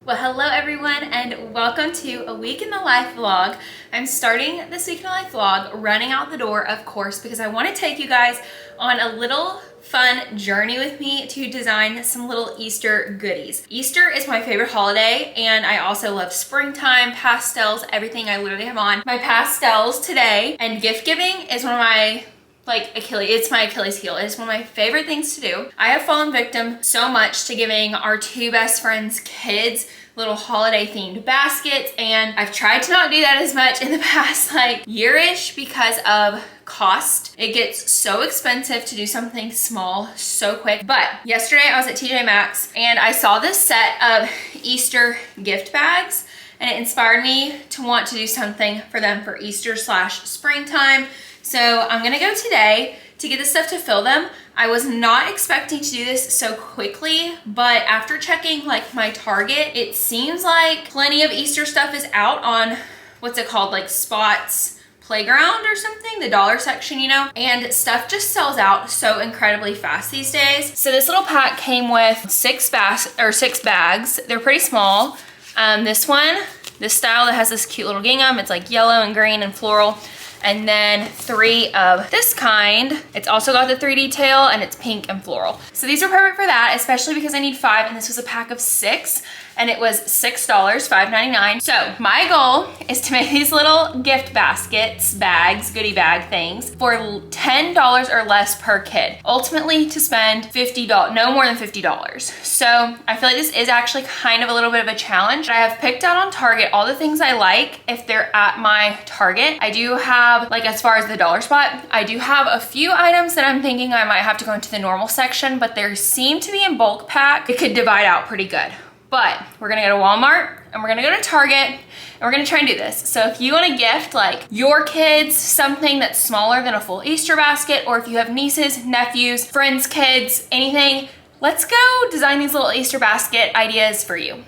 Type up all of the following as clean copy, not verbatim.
Well, hello everyone and welcome to a week in the life vlog. I'm starting this week in the life vlog running out the door, of course, because I want to take you guys on a little fun journey with me to design some little Easter goodies. Easter is my favorite holiday, and I also love springtime, pastels, everything. I literally have on my pastels today, and gift giving is one of my it's my Achilles heel. It's one of my favorite things to do. I have fallen victim so much to giving our two best friends' kids little holiday themed baskets, and I've tried to not do that as much in the past year-ish because of cost. It gets so expensive to do something small so quick. But yesterday I was at TJ Maxx and I saw this set of Easter gift bags, and it inspired me to want to do something for them for Easter / springtime. So I'm gonna go today to get the stuff to fill them. I was not expecting to do this so quickly, but after checking my Target, it seems like plenty of Easter stuff is out on, what's it called, Spots Playground or something, the dollar section, you know, and stuff just sells out so incredibly fast these days. So this little pack came with six bags. They're pretty small. This style that has this cute little gingham, it's like yellow and green and floral. And then 3 of this kind. It's also got the 3D tail and it's pink and floral. So these are perfect for that, especially because I need 5 and this was a pack of 6 and it was $6, $5.99. So my goal is to make these little gift baskets, goodie bag things for $10 or less per kid. Ultimately to spend $50, no more than $50. So I feel like this is actually kind of a little bit of a challenge. I have picked out on Target all the things I like if they're at my Target. I do have, as far as the dollar spot, I do have a few items that I'm thinking I might have to go into the normal section, but they seem to be in bulk pack. It could divide out pretty good. But we're gonna go to Walmart and we're gonna go to Target and we're gonna try and do this. So if you wanna gift your kids something that's smaller than a full Easter basket, or if you have nieces, nephews, friends, kids, anything, let's go design these little Easter basket ideas for you.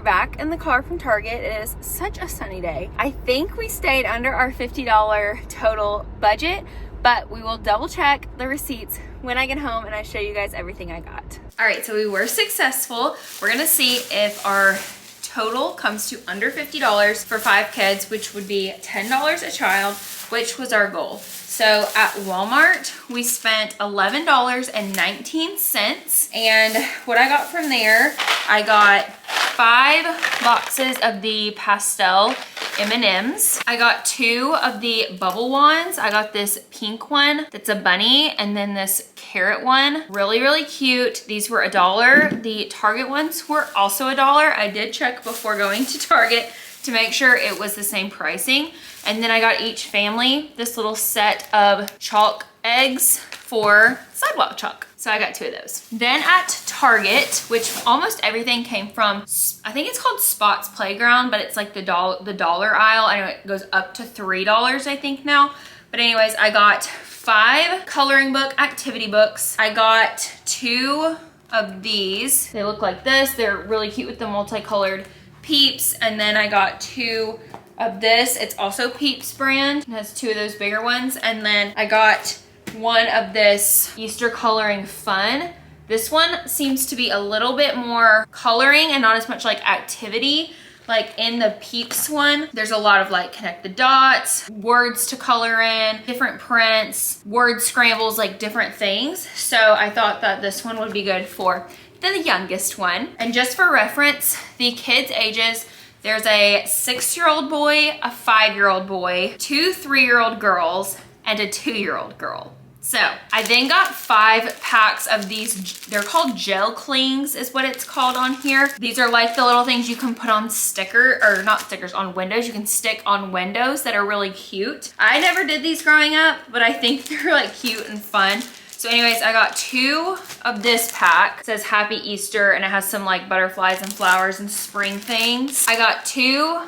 Back in the car from Target. It is such a sunny day. I think we stayed under our $50 total budget, but we will double check the receipts when I get home and I show you guys everything I got. All right, so we were successful. We're gonna see if our total comes to under $50 for 5 kids, which would be $10 a child, which was our goal. So at Walmart, we spent $11.19. And what I got from there, I got 5 boxes of the pastel M&Ms. I got 2 of the bubble wands. I got this pink one that's a bunny, and then this carrot one. Really, really cute. These were $1. The Target ones were also $1. I did check before going to Target to make sure it was the same pricing. And then I got each family this little set of chalk eggs for sidewalk chalk. So I got 2 of those. Then at Target, which almost everything came from, I think it's called Spots Playground, but it's the dollar aisle. I know it goes up to $3, I think now. But anyways, I got 5 coloring book activity books. I got 2 of these. They look like this. They're really cute with the multicolored Peeps. And then I got 2 of this. It's also Peeps brand. It has 2 of those bigger ones. And then I got 1 of this Easter coloring fun. This one seems to be a little bit more coloring and not as much activity. In the Peeps one, there's a lot of connect the dots, words to color in, different prints, word scrambles, different things. So I thought that this one would be good for the youngest one. And just for reference, the kids' ages, there's a 6-year-old boy, a 5-year-old boy, 2 3-year-old girls, and a 2-year-old girl. So I then got 5 packs of these. They're called gel clings is what it's called on here. These are the little things you can put on on windows. You can stick on windows that are really cute. I never did these growing up, but I think they're cute and fun. So anyways, I got 2 of this pack. It says Happy Easter and it has some butterflies and flowers and spring things. I got 2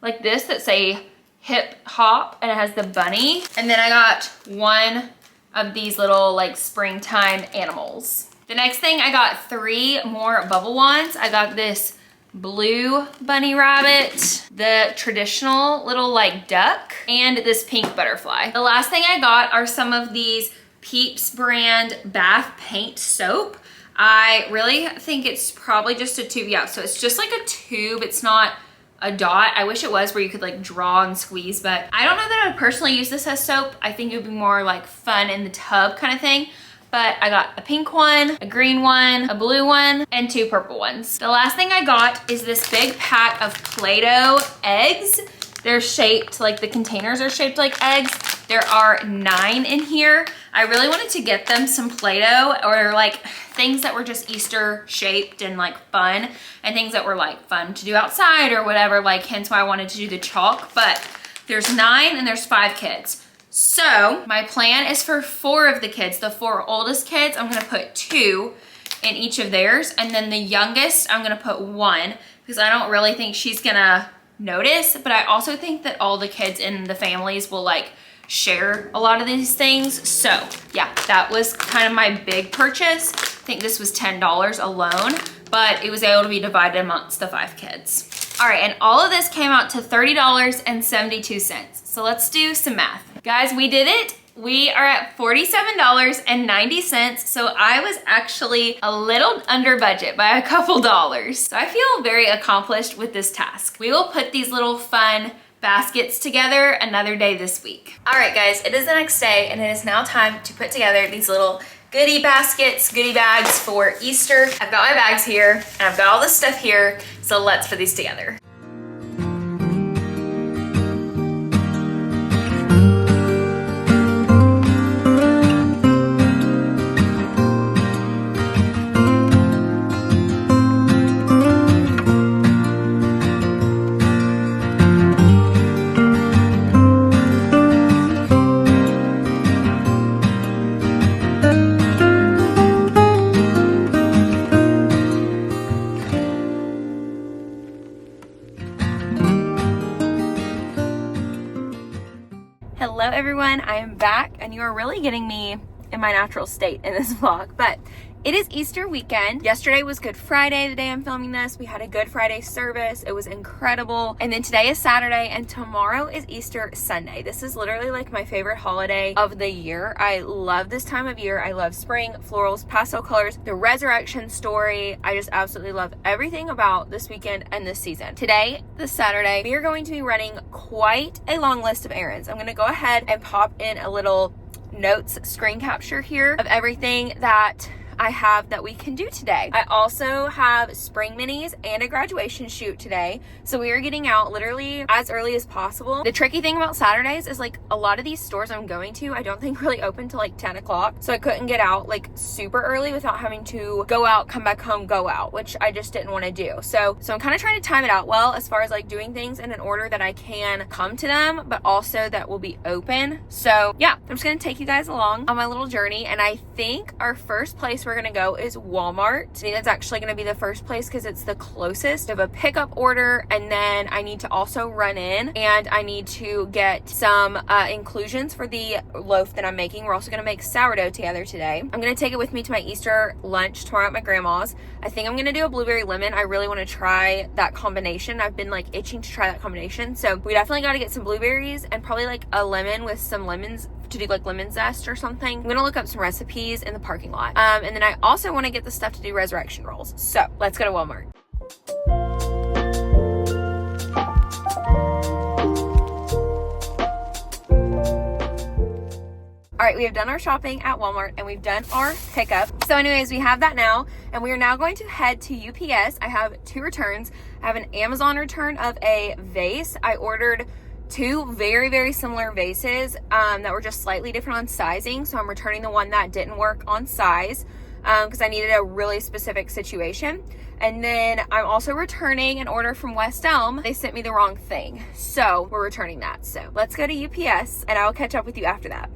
like this that say hip hop and it has the bunny. And then I got 1 of these little like springtime animals. The next thing, I got 3 more bubble wands. I got this blue bunny rabbit, the traditional little like duck, and this pink butterfly. The last thing I got are some of these Peeps brand bath paint soap. I really think it's probably just a tube. Yeah, so it's just like a tube. It's not a dot. I wish it was where you could like draw and squeeze, but I don't know that I would personally use this as soap. I think it would be more like fun in the tub kind of thing. But I got a pink one, a green one, a blue one, and 2 purple ones. The last thing I got is this big pack of Play-Doh eggs. They're shaped, like the containers are shaped like eggs. There are 9 in here. I really wanted to get them some Play-Doh or like things that were just Easter shaped and like fun, and things that were like fun to do outside or whatever, like hence why I wanted to do the chalk. But there's 9 and there's 5 kids. So my plan is for 4 of the kids, the 4 oldest kids, I'm gonna put 2 in each of theirs. And then the youngest, I'm gonna put 1 because I don't really think she's gonna notice. But I also think that all the kids in the families will like share a lot of these things. So yeah, that was kind of my big purchase. I think this was $10 alone, but it was able to be divided amongst the 5 kids. All right, and all of this came out to $30.72. So let's do some math. Guys, we did it. We are at $47.90. So I was actually a little under budget by a couple dollars. So I feel very accomplished with this task. We will put these little fun baskets together another day this week. All right, guys, it is the next day and it is now time to put together these little goodie baskets, goodie bags for Easter. I've got my bags here and I've got all this stuff here. So let's put these together. Hello everyone, I am back and you are really getting me in my natural state in this vlog, but it is Easter weekend. Yesterday was Good Friday, the day I'm filming this. We had a Good Friday service. It was incredible. And then today is Saturday and tomorrow is Easter Sunday. This is literally like my favorite holiday of the year. I love this time of year. I love spring, florals, pastel colors, the resurrection story. I just absolutely love everything about this weekend and this season. Today, this Saturday, we are going to be running quite a long list of errands. I'm gonna go ahead and pop in a little notes screen capture here of everything that I have that we can do today. I also have spring minis and a graduation shoot today. So we are getting out literally as early as possible. The tricky thing about Saturdays is like a lot of these stores I'm going to, I don't think really open till like 10 o'clock. So I couldn't get out like super early without having to go out, come back home, go out, which I just didn't want to do. So I'm kind of trying to time it out well as far as like doing things in an order that I can come to them, but also that will be open. So yeah, I'm just going to take you guys along on my little journey. And I think our first place we're gonna go is Walmart. I think that's actually gonna be the first place because it's the closest. I have a pickup order and then I need to also run in and I need to get some inclusions for the loaf that I'm making. We're also gonna make sourdough together today. I'm gonna take it with me to my Easter lunch tomorrow at my grandma's. I think I'm gonna do a blueberry lemon. I really wanna try that combination. I've been like itching to try that combination. So we definitely gotta get some blueberries and probably like a lemon with some lemons to do like lemon zest or something. I'm gonna look up some recipes in the parking lot. And then I also want to get the stuff to do resurrection rolls. So let's go to Walmart. All right, we have done our shopping at Walmart and we've done our pickup. So anyways, we have that now and we are now going to head to UPS. I have 2 returns. I have an Amazon return of a vase. I ordered 2 very, very similar vases that were just slightly different on sizing. So I'm returning the one that didn't work on size because I needed a really specific situation. And then I'm also returning an order from West Elm. They sent me the wrong thing. So we're returning that. So let's go to UPS and I'll catch up with you after that.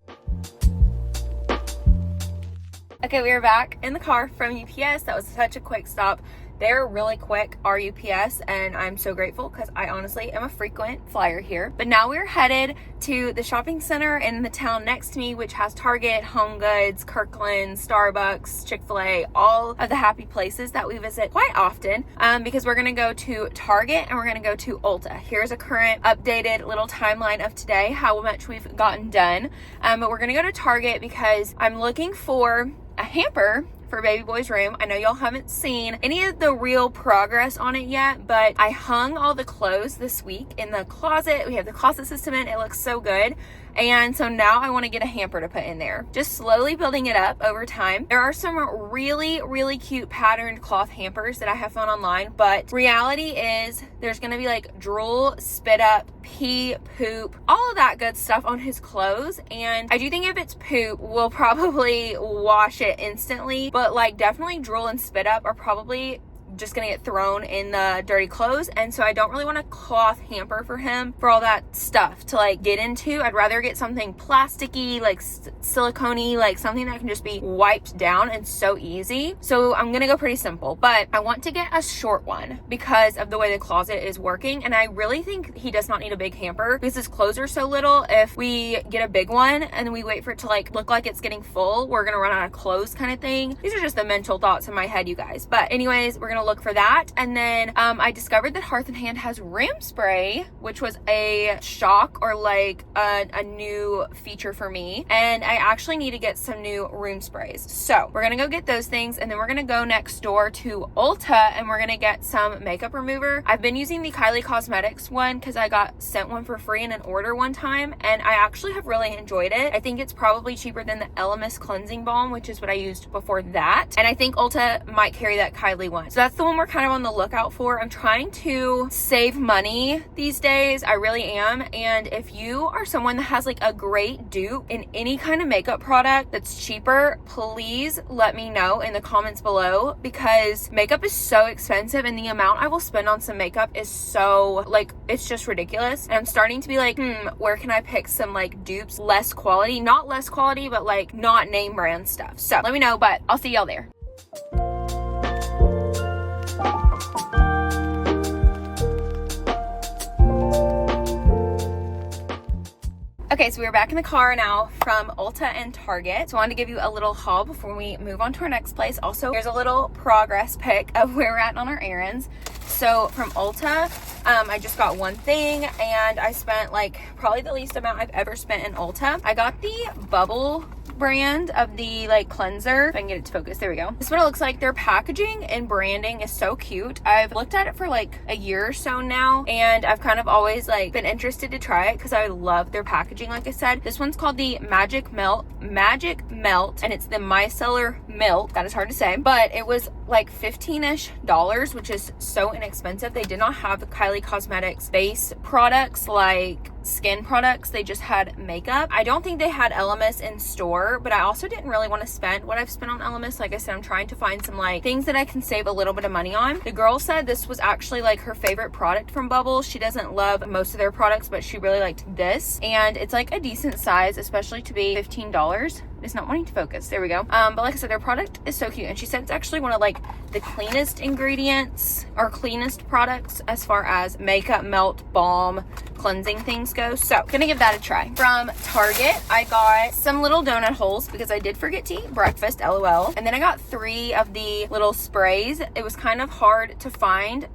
Okay, we are back in the car from UPS. That was such a quick stop. They're really quick, RUPS, and I'm so grateful because I honestly am a frequent flyer here. But now we're headed to the shopping center in the town next to me, which has Target, Home Goods, Kirkland, Starbucks, Chick-fil-A, all of the happy places that we visit quite often, because we're gonna go to Target and we're gonna go to Ulta. Here's a current updated little timeline of today, how much we've gotten done. But we're gonna go to Target because I'm looking for a hamper for baby boy's room. I know y'all haven't seen any of the real progress on it yet, but I hung all the clothes this week in the closet. We have the closet system in, it looks so good. And so now I want to get a hamper to put in there. Just slowly building it up over time. There are some really, really cute patterned cloth hampers that I have found online, but reality is there's going to be like drool, spit up, pee, poop, all of that good stuff on his clothes. And I do think if it's poop, we'll probably wash it instantly, but like definitely drool and spit up are probably just gonna get thrown in the dirty clothes. And so I don't really want a cloth hamper for him for all that stuff to like get into. I'd rather get something plasticky, like silicone-y, like something that can just be wiped down and so easy. So I'm gonna go pretty simple, but I want to get a short one because of the way the closet is working. And I really think he does not need a big hamper because his clothes are so little. If we get a big one and then we wait for it to like look like it's getting full, we're gonna run out of clothes kind of thing. These are just the mental thoughts in my head, you guys. But anyways, we're gonna look for that. And then I discovered that Hearth & Hand has room spray, which was a shock or like a new feature for me. And I actually need to get some new room sprays. So we're gonna go get those things, and then we're gonna go next door to Ulta and we're gonna get some makeup remover. I've been using the Kylie Cosmetics one because I got sent one for free in an order one time, and I actually have really enjoyed it. I think it's probably cheaper than the Elemis cleansing balm, which is what I used before that. And I think Ulta might carry that Kylie one. So that's the one we're kind of on the lookout for. I'm trying to save money these days. I really am. And if you are someone that has like a great dupe in any kind of makeup product that's cheaper, please let me know in the comments below, because makeup is so expensive and the amount I will spend on some makeup is so like, it's just ridiculous. And I'm starting to be like, where can I pick some like dupes, less quality, not less quality, but like not name brand stuff. So let me know, but I'll see y'all there. Okay, so we're back in the car now from Ulta and Target. So I wanted to give you a little haul before we move on to our next place. Also, here's a little progress pic of where we're at on our errands. So from Ulta, I just got one thing and I spent like probably the least amount I've ever spent in Ulta. I got the Bubble brand of the like cleanser. If I can get it to focus, there we go. This is what it looks like. Their packaging and branding is so cute. I've looked at it for like a year or so now, and I've kind of always like been interested to try it because I love their packaging. Like I said, this one's called the Magic Melt, and it's the micellar milk. That is hard to say, but it was like $15-ish, which is so inexpensive. They did not have the Kylie Cosmetics base products like skin products. They just had makeup. I don't think they had Elemis in store, but I also didn't really want to spend what I've spent on Elemis. Like I said, I'm trying to find some like things that I can save a little bit of money on. The girl said this was actually like her favorite product from Bubble. She doesn't love most of their products, but she really liked this, and it's like a decent size, especially to be $15. It's not wanting to focus. There we go. But like I said, their product is so cute, and she said it's actually one of like the cleanest ingredients or cleanest products as far as makeup, melt, balm, cleansing things go. So gonna give that a try. From Target, I got some little donut holes because I did forget to eat breakfast, LOL. And then I got 3 of the little sprays. It was kind of hard to find,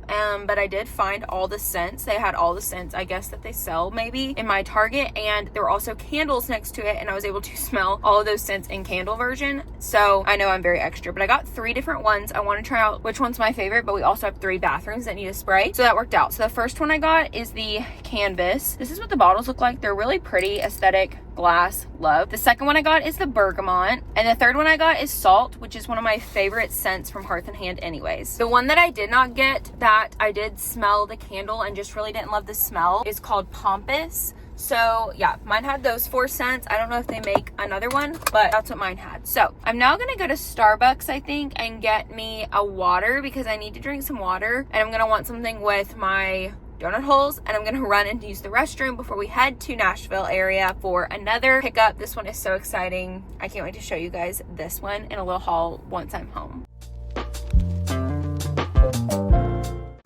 but I did find all the scents. They had all the scents, I guess, that they sell maybe in my Target, and there were also candles next to it, and I was able to smell all of those scents in candle version. So I know I'm very extra, but I got 3 different ones. I want to try out which one's my favorite, but we also have 3 bathrooms that need a spray, so that worked out. So the first one I got is the Canvas. This is what the bottles look like. They're really pretty, aesthetic glass, love. The second one I got is the Bergamot, and the third one I got is Salt, which is one of my favorite scents from Hearth & Hand anyways. The one that I did not get, that I did smell the candle and just really didn't love the smell, is called Pompous. So yeah, mine had those 4 scents. I don't know if they make another one, but that's what mine had. So I'm now gonna go to Starbucks, I think, and get me a water because I need to drink some water, and I'm gonna want something with my donut holes, and I'm gonna run and use the restroom before we head to Nashville area for another pickup. This one is so exciting. I can't wait to show you guys this one in a little haul once I'm home.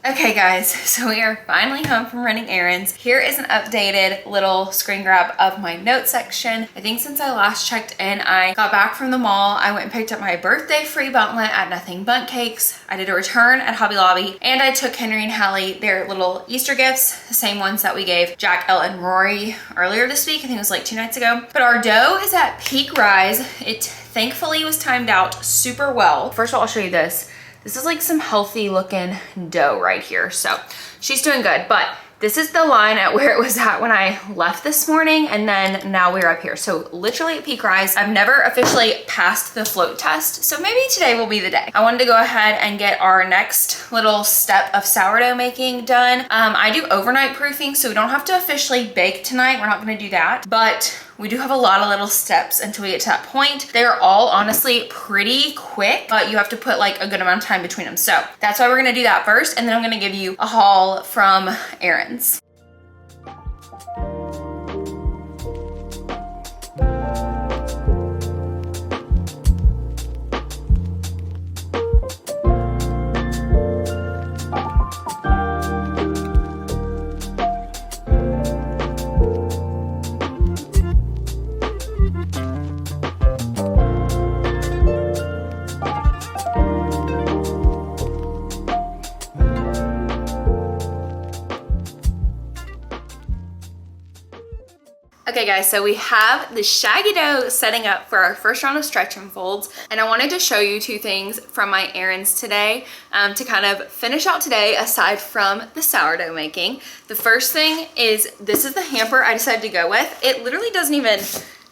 Okay guys, so we are finally home from running errands. Here is an updated little screen grab of my note section. I think since I last checked in, I got back from the mall. I went and picked up my birthday free bundlet at Nothing Bundt Cakes. I did a return at Hobby Lobby, and I took Henry and Hallie their little Easter gifts, the same ones that we gave Jack, Elle, and Rory earlier this week. I think it was like 2 nights ago. But our dough is at peak rise. It thankfully was timed out super well. First of all, I'll show you this. This is like some healthy looking dough right here. So she's doing good, but this is the line at where it was at when I left this morning, and then now we're up here. So literally at peak rise. I've never officially passed the float test, so maybe today will be the day. I wanted to go ahead and get our next little step of sourdough making done. I do overnight proofing, so we don't have to officially bake tonight. We're not gonna do that, but we do have a lot of little steps until we get to that point. They're all honestly pretty quick, but you have to put like a good amount of time between them. So that's why we're gonna do that first, and then I'm gonna give you a haul from errands. Okay guys, so we have the shaggy dough setting up for our first round of stretch and folds, and I wanted to show you 2 things from my errands today to kind of finish out today aside from the sourdough making. The first thing is, this is the hamper I decided to go with. It literally doesn't even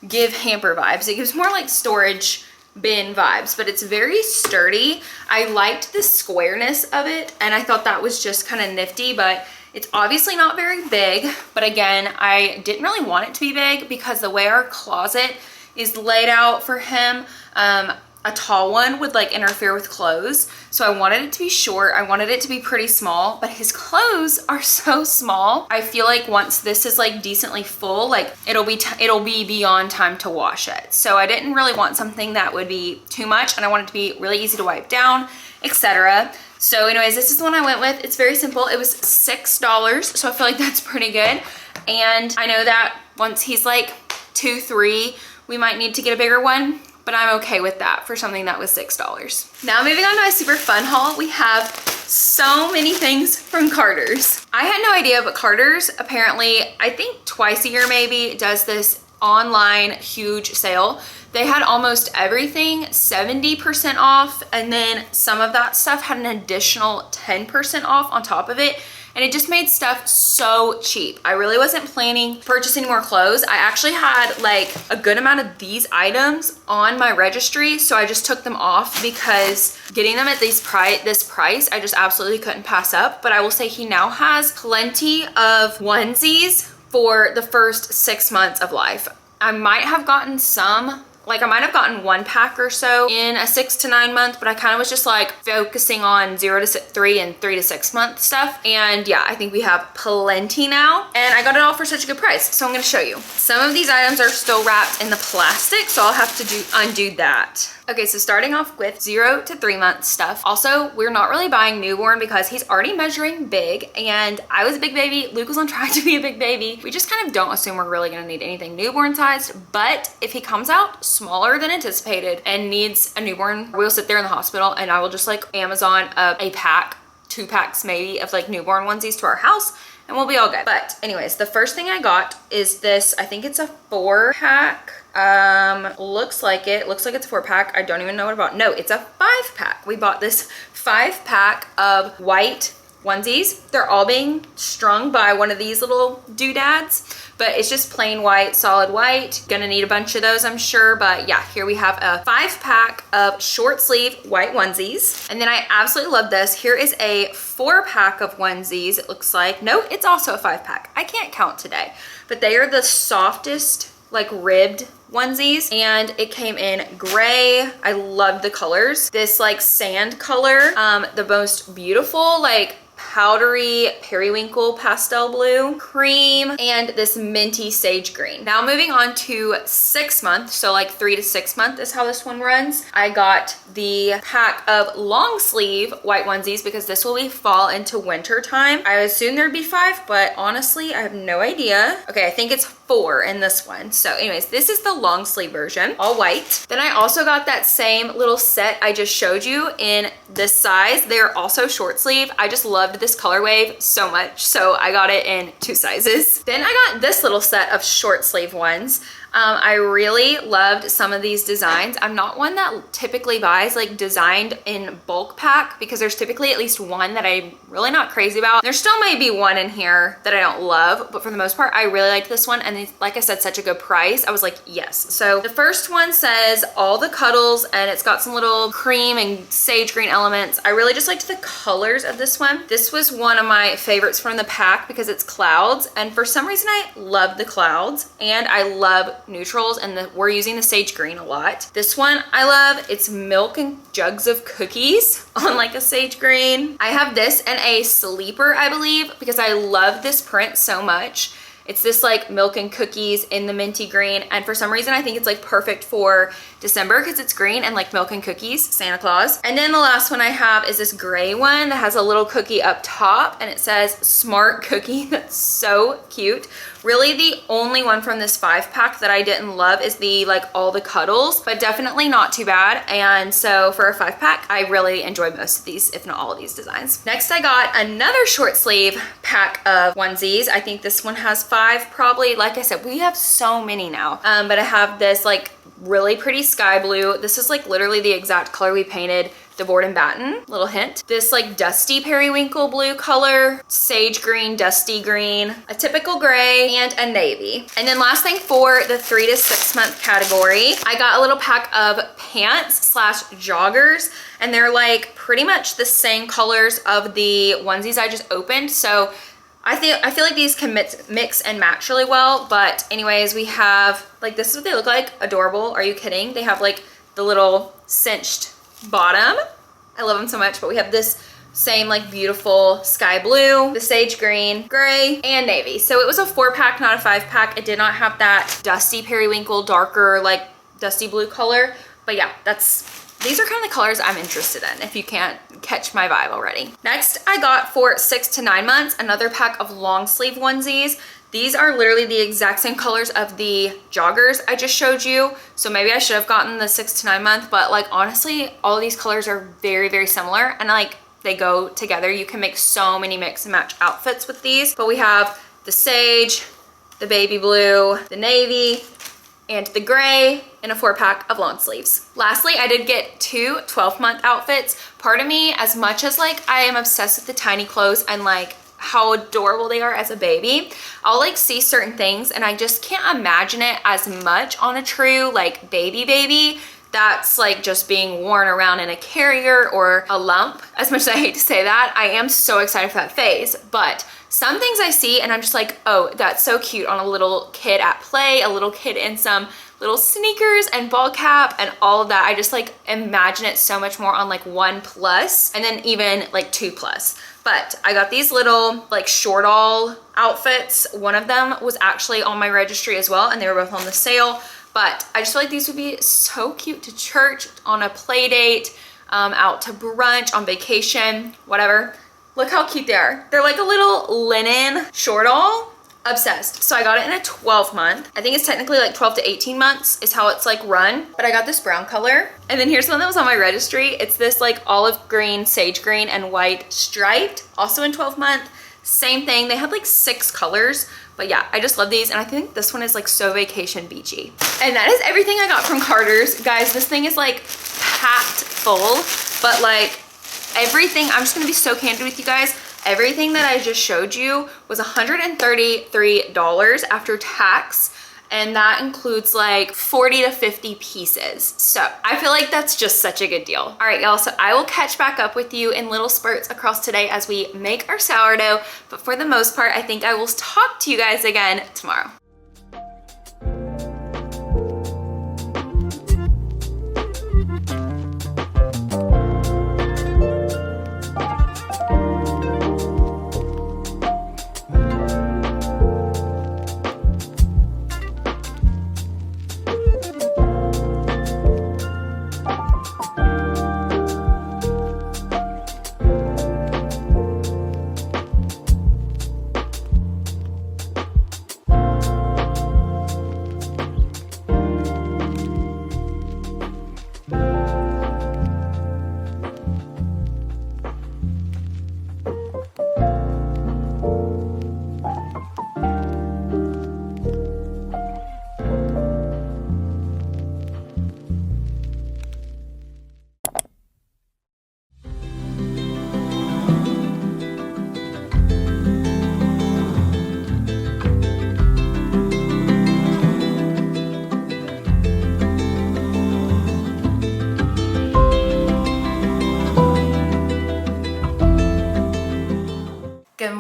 give hamper vibes. It gives more like storage bin vibes, but it's very sturdy. I liked the squareness of it, and I thought that was just kind of nifty, but it's obviously not very big. But again, I didn't really want it to be big because the way our closet is laid out for him, a tall one would like interfere with clothes. So I wanted it to be short. I wanted it to be pretty small, but his clothes are so small. I feel like once this is like decently full, like it'll be beyond time to wash it. So I didn't really want something that would be too much, and I want it to be really easy to wipe down, etc. So anyways, this is the one I went with. It's very simple. It was $6, so I feel like that's pretty good. And I know that once he's like 2, 3, we might need to get a bigger one, but I'm okay with that for something that was $6. Now moving on to my super fun haul, we have so many things from Carter's. I had no idea, but Carter's apparently, I think twice a year maybe, does this online huge sale. They had almost everything 70% off, and then some of that stuff had an additional 10% off on top of it, and it just made stuff so cheap. I really wasn't planning purchasing more clothes. I actually had like a good amount of these items on my registry, so I just took them off because getting them at this price, I just absolutely couldn't pass up. But I will say he now has plenty of onesies for the first 6 months of life. I might have gotten some, like I might have gotten 1 pack or so in a 6 to 9 month, but I kind of was just like focusing on 0 to 3 and 3 to 6 month stuff. And yeah, I think we have plenty now, and I got it all for such a good price. So I'm gonna show you. Some of these items are still wrapped in the plastic, so I'll have to undo that. Okay, so starting off with 0 to 3 month stuff. Also, we're not really buying newborn because he's already measuring big, and I was a big baby. Luke was on track to be a big baby. We just kind of don't assume we're really gonna need anything newborn sized, but if he comes out smaller than anticipated and needs a newborn, we'll sit there in the hospital and I will just like Amazon a pack, 2 packs maybe of like newborn onesies to our house, and we'll be all good. But anyways, the first thing I got is this, I think it's a 4-pack. Looks like it's a 4-pack. I don't even know what about. No, it's a 5-pack. We bought this 5-pack of white onesies. They're all being strung by one of these little doodads, but it's just plain white, solid white. Gonna need a bunch of those, I'm sure. But yeah, here we have a 5-pack of short sleeve white onesies. And then I absolutely love this. Here is a 4-pack of onesies. It looks like, no, it's also a 5-pack. I can't count today, but they are the softest, like ribbed onesies, and it came in gray. I love the colors. This like sand color, the most beautiful like powdery periwinkle pastel blue, cream, and this minty sage green. Now moving on to 6 month, so like 3 to 6 month is how this one runs. I got the pack of long sleeve white onesies because this will be fall into winter time. I assume there'd be 5, but honestly, I have no idea. Okay, I think it's 4 in this one. So anyways, this is the long sleeve version, all white. Then I also got that same little set I just showed you in this size. They're also short sleeve. I just loved this color wave so much, so I got it in 2 sizes. Then I got this little set of short sleeve ones. I really loved some of these designs. I'm not one that typically buys like designed in bulk pack because there's typically at least one that I'm really not crazy about. There still may be one in here that I don't love, but for the most part, I really liked this one. And like I said, such a good price. I was like, yes. So the first one says all the cuddles and it's got some little cream and sage green elements. I really just liked the colors of this one. This was one of my favorites from the pack because it's clouds. And for some reason, I love the clouds and I love neutrals, and we're using the sage green a lot. This one I love. It's milk and jugs of cookies on like a sage green. I have this in a sleeper, I believe, because I love this print so much. It's this like milk and cookies in the minty green, and for some reason I think it's like perfect for December because it's green and like milk and cookies, Santa Claus. And then the last one I have is this gray one that has a little cookie up top and it says smart cookie. That's so cute. Really the only one from this 5-pack that I didn't love is the like all the cuddles, but definitely not too bad. And so for a 5-pack, I really enjoyed most of these, if not all of these designs. Next, I got another short sleeve pack of onesies. I think this one has 5 probably. Like I said, we have so many now. But I have this like really pretty sky blue. This is like literally the exact color we painted the board and batten, little hint. This like dusty periwinkle blue color, sage green, dusty green, a typical gray, and a navy. And then last thing for the 3 to 6 month category, I got a little pack of pants slash joggers, and they're like pretty much the same colors of the onesies I just opened. So I feel like these can mix and match really well. But anyways, we have like, this is what they look like. Adorable. Are you kidding? They have like the little cinched bottom. I love them so much. But we have this same like beautiful sky blue, the sage green, gray, and navy. So it was a 4-pack, not a 5-pack. It did not have that dusty periwinkle, darker like dusty blue color. But yeah, these are kind of the colors I'm interested in, if you can't catch my vibe already. Next, I got for 6 to 9 months, another pack of long sleeve onesies. These are literally the exact same colors of the joggers I just showed you. So maybe I should have gotten the 6 to 9 month, but like honestly, all of these colors are very, very similar and like they go together. You can make so many mix and match outfits with these. But we have the sage, the baby blue, the navy, and the gray in a 4-pack of long sleeves. Lastly, I did get 2 12-month outfits. Part of me, as much as like I am obsessed with the tiny clothes and like how adorable they are as a baby, I'll like see certain things and I just can't imagine it as much on a true like baby that's like just being worn around in a carrier or a lump. As much as I hate to say that, I am so excited for that phase. But some things I see and I'm just like, oh, that's so cute on a little kid at play, a little kid in some little sneakers and ball cap and all of that. I just like imagine it so much more on like 1+ and then even like 2+. But I got these little like short all outfits. One of them was actually on my registry as well and they were both on the sale. But I just feel like these would be so cute to church, on a play date, out to brunch, on vacation, whatever. Look how cute they are. They're like a little linen short all. Obsessed. So I got it in a 12-month. I think it's technically like 12 to 18 months is how it's like run. But I got this brown color. And then here's one that was on my registry. It's this like olive green, sage green, and white striped. Also in 12-month. Same thing. They had like 6 colors. But yeah, I just love these. And I think this one is like so vacation beachy. And that is everything I got from Carter's. Guys, this thing is like packed full. But like everything, I'm just gonna be so candid with you guys. Everything that I just showed you was $133 after tax. And that includes like 40 to 50 pieces. So I feel like that's just such a good deal. All right, y'all, so I will catch back up with you in little spurts across today as we make our sourdough. But for the most part, I think I will talk to you guys again tomorrow.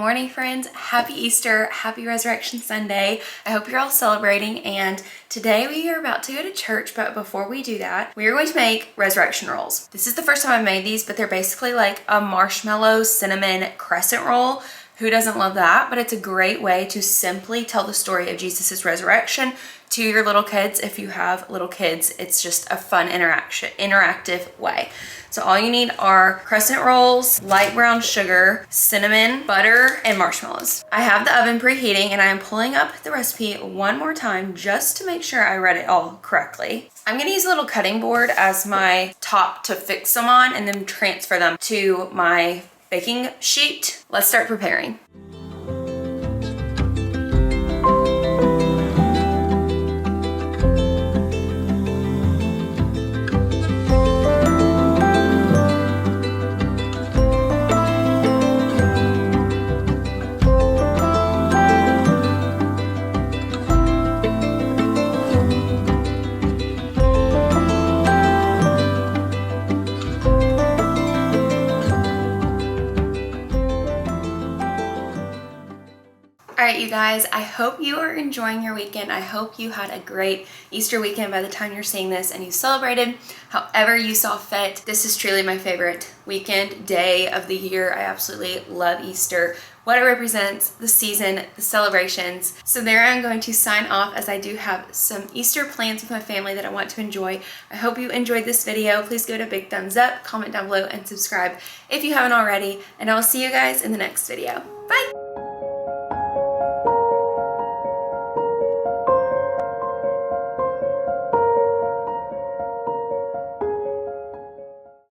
morning, friends. Happy Easter, happy Resurrection Sunday. I hope you're all celebrating, and today we are about to go to church, but before we do that, we are going to make resurrection rolls. This is the first time I've made these, but they're basically like a marshmallow cinnamon crescent roll. Who doesn't love that? But it's a great way to simply tell the story of Jesus's resurrection to your little kids. If you have little kids, it's just a fun interactive way. So all you need are crescent rolls, light brown sugar, cinnamon, butter, and marshmallows. I have the oven preheating, and I am pulling up the recipe one more time just to make sure I read it all correctly. I'm gonna use a little cutting board as my top to fix them on and then transfer them to my baking sheet. Let's start preparing. All right, you guys, I hope you are enjoying your weekend. I hope you had a great Easter weekend by the time you're seeing this and you celebrated however you saw fit. This is truly my favorite weekend day of the year. I absolutely love Easter, what it represents, the season, the celebrations. So there I'm going to sign off, as I do have some Easter plans with my family that I want to enjoy. I hope you enjoyed this video. Please give it a big thumbs up, comment down below, and subscribe if you haven't already. And I will see you guys in the next video. Bye!